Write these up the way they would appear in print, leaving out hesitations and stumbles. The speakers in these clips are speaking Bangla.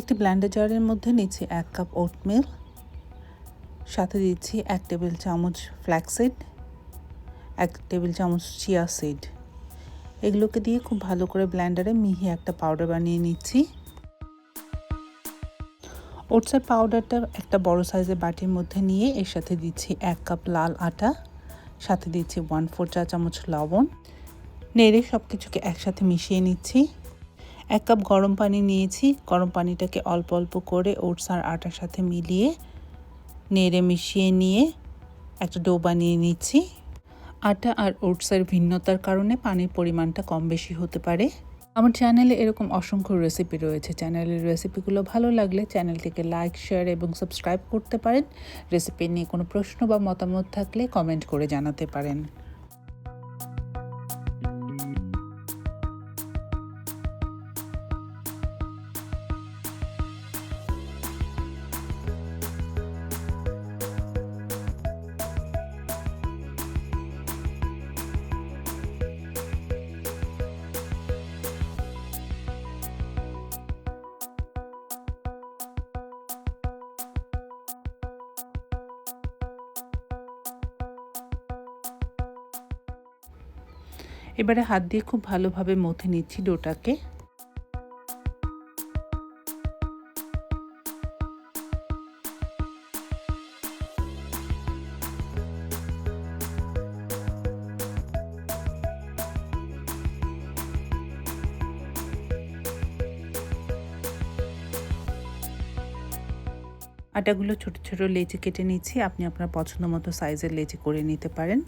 একটি ব্লেন্ডার জারের মধ্যে নিচ্ছি 1 কাপ ওটমিল, সাথে দিচ্ছি 1 টেবিল চামচ ফ্ল্যাক্সিড, 1 টেবিল চামচ চিয়া সিড। এগুলোকে দিয়ে খুব ভালো করে ব্লেন্ডারে মিহি একটা পাউডার বানিয়ে নিচ্ছি। ওটসের পাউডারটা একটা বড় সাইজের বাটির মধ্যে নিয়ে এর সাথে দিচ্ছি 1 কাপ লাল আটা, সাথে দিচ্ছি 1/4 চা চামচ লবণ। নেড়ে সব কিছুকে একসাথে মিশিয়ে নিচ্ছি। 1 কাপ গরম পানি নিয়েছি। গরম পানিটাকে অল্প অল্প করে ওটস আর আটার সাথে মিলিয়ে নেড়ে মিশিয়ে নিয়ে একটা ডো বানিয়ে নিচ্ছি। আটা আর ওটসের ভিন্নতার কারণে পানির পরিমাণটা কম বেশি হতে পারে। আমার চ্যানেলে এরকম অসংখ্য রেসিপি রয়েছে। চ্যানেলের রেসিপিগুলো ভালো লাগলে চ্যানেলটিকে লাইক, শেয়ার এবং সাবস্ক্রাইব করতে পারেন। রেসিপি নিয়ে কোনো প্রশ্ন বা মতামত থাকলে কমেন্ট করে জানাতে পারেন। এবারে হাত দিয়ে খুব ভালোভাবে মথে নিচ্ছি ডোটাকে। আটাগুলো ছোট ছোট লেচি কেটে নিচ্ছি। আপনি আপনার পছন্দ মতো সাইজের লেচি করে নিতে পারেন।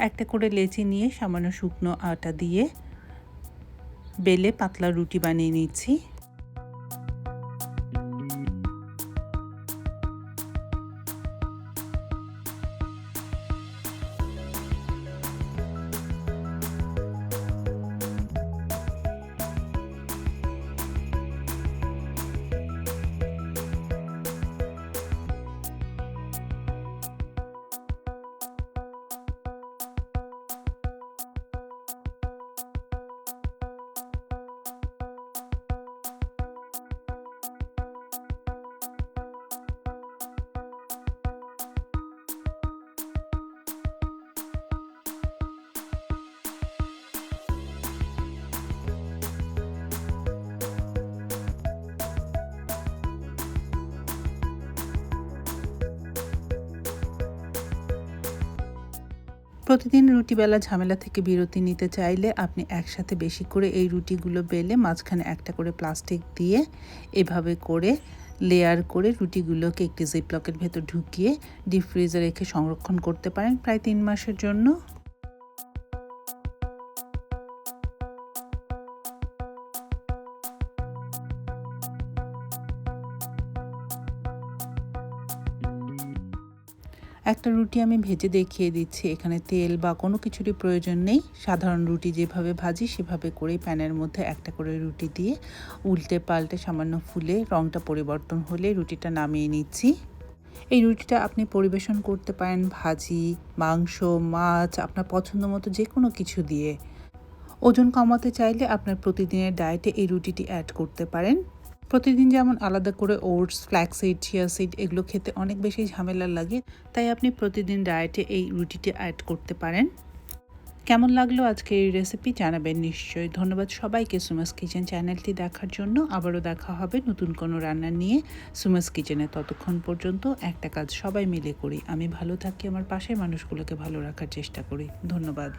একটা করে লেচি নিয়ে সামান্য শুকনো আটা দিয়ে বেলে পাতলা রুটি বানিয়ে নিচ্ছি। প্রতিদিন রুটি বেলা ঝামেলা থেকে বিরতি নিতে চাইলে আপনি একসাথে বেশি করে এই রুটিগুলো বেলে মাঝখানে একটা করে প্লাস্টিক দিয়ে এভাবে করে লেয়ার করে রুটিগুলোকে একটি জিপলকের ভেতর ঢুকিয়ে ডিপ ফ্রিজে রেখে সংরক্ষণ করতে পারেন প্রায় 3 মাসের জন্য। একটা রুটি আমি ভেজে দেখিয়ে দিচ্ছি। এখানে তেল বা কোনো কিছুরই প্রয়োজন নেই। সাধারণ রুটি যেভাবে ভাজি সেভাবে করেই প্যানের মধ্যে একটা করে রুটি দিয়ে উল্টে পাল্টে সামান্য ফুলে রঙটা পরিবর্তন হলে রুটিটা নামিয়ে নিচ্ছি। এই রুটিটা আপনি পরিবেশন করতে পারেন ভাজি, মাংস, মাছ, আপনার পছন্দ মতো যে কোনো কিছু দিয়ে। ওজন কমাতে চাইলে আপনার প্রতিদিনের ডায়েটে এই রুটিটি অ্যাড করতে পারেন। প্রতিদিন যেমন আলাদা করে ওটস, ফ্ল্যাক্সিড, চিয়া সিড এগুলো খেতে অনেক বেশি ঝামেলা লাগে, তাই আপনি প্রতিদিন ডায়েটে এই রুটিটি অ্যাড করতে পারেন। কেমন লাগলো আজকে এই রেসিপি জানাবেন নিশ্চয়ই। ধন্যবাদ সবাইকে সুমাস কিচেন চ্যানেলটি দেখার জন্য। আবারও দেখা হবে নতুন কোনো রান্না নিয়ে সুমাস কিচেনে। ততক্ষণ পর্যন্ত একটা কাজ সবাই মিলে করি। আমি ভালো থাকি, আমার পাশের মানুষগুলোকে ভালো রাখার চেষ্টা করি। ধন্যবাদ।